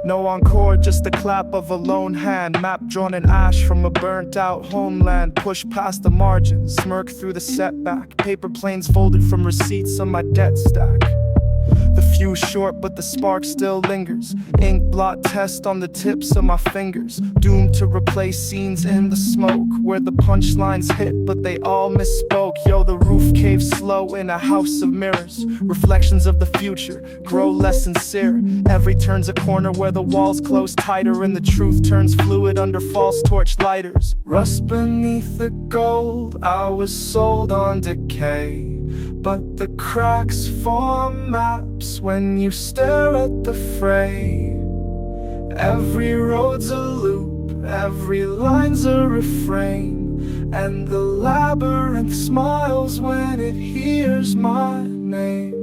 No encore, just the clap of a lone hand. Map drawn in ash from a burnt out homeland. Push past the margins, smirk through the setback. Paper planes folded from receipts on my debt stack. The fuse short, but the spark still lingers. Ink blot test on the tips of my fingers. Doomed to replace scenes in the smoke, where the punchlines hit, but they all misspoke. Yo, the roof caves slow in a house of mirrors. Reflections of the future grow less sincere. Every turn's a corner where the walls close tighter, and the truth turns fluid under false torch lighters. Rust beneath the gold, I was sold on decay. But the cracks form maps when you stare at the fray. Every road's a loop, every line's a refrain, and the labyrinth smiles when it hears my name.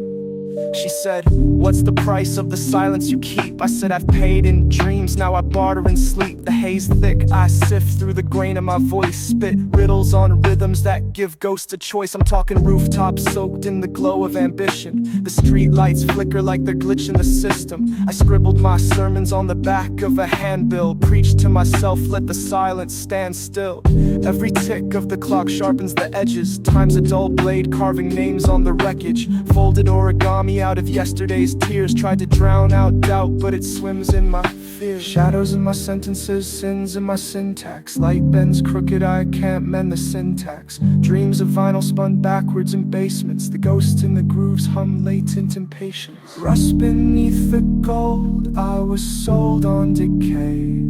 She said, "What's the price of the silence you keep?" I said, "I've paid in dreams, now I barter in sleep." The haze thick, I sift through the grain of my voice. Spit riddles on rhythms that give ghosts a choice. I'm talking rooftops soaked in the glow of ambition. The street lights flicker like they're glitching the system. I scribbled my sermons on the back of a handbill. Preached to myself, let the silence stand still. Every tick of the clock sharpens the edges. Time's a dull blade carving names on the wreckage. Folded origami out of yesterday's tears. Tried to drown out doubt, but it swims in my fear. Shadows in my sentences, sins in my syntax. Light bends crooked, I can't mend the syntax. Dreams of vinyl spun backwards in basements. The ghosts in the grooves hum latent impatience. Rust beneath the gold, I was sold on decay.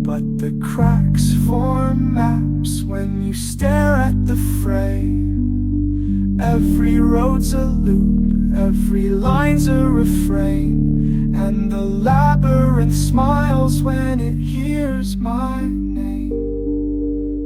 But the cracks form maps when you stare at the fray. Every road's a loop, every line's a refrain, and the labyrinth smiles when it hears my name.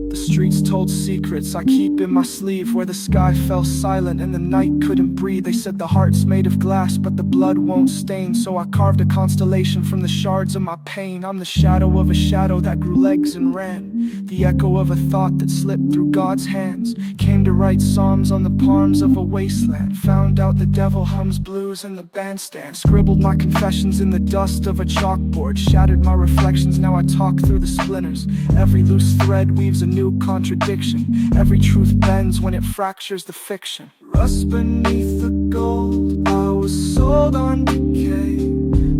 The streets told secrets I keep in my sleeve, where the sky fell silent and the night couldn't breathe. They said the heart's made of glass, but the blood won't stain. So I carved a constellation from the shards of my pain. I'm the shadow of a shadow that grew legs and ran. The echo of a thought that slipped through God's hands. Came to write psalms on the palms of a wasteland. Found out the devil hums blues in the bandstand. Scribbled my confessions in the dust of a chalkboard. Shattered my reflections, now I talk through the splinters. Every loose thread weaves a new contradiction. Every truth bends when it fractures the fiction. Rust beneath the gold, I was sold on decay.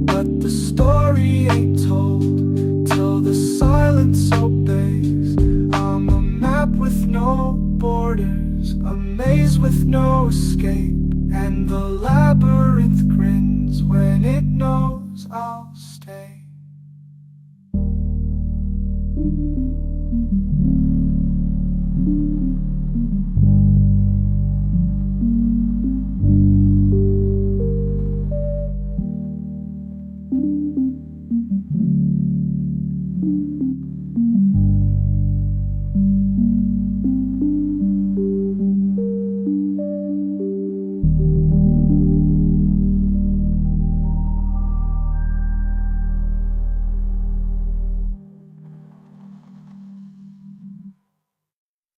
But the story ain't told till the silence obeys. I'm a map with no borders, a maze with no escape, and the labyrinth grins when it knows I'll stay.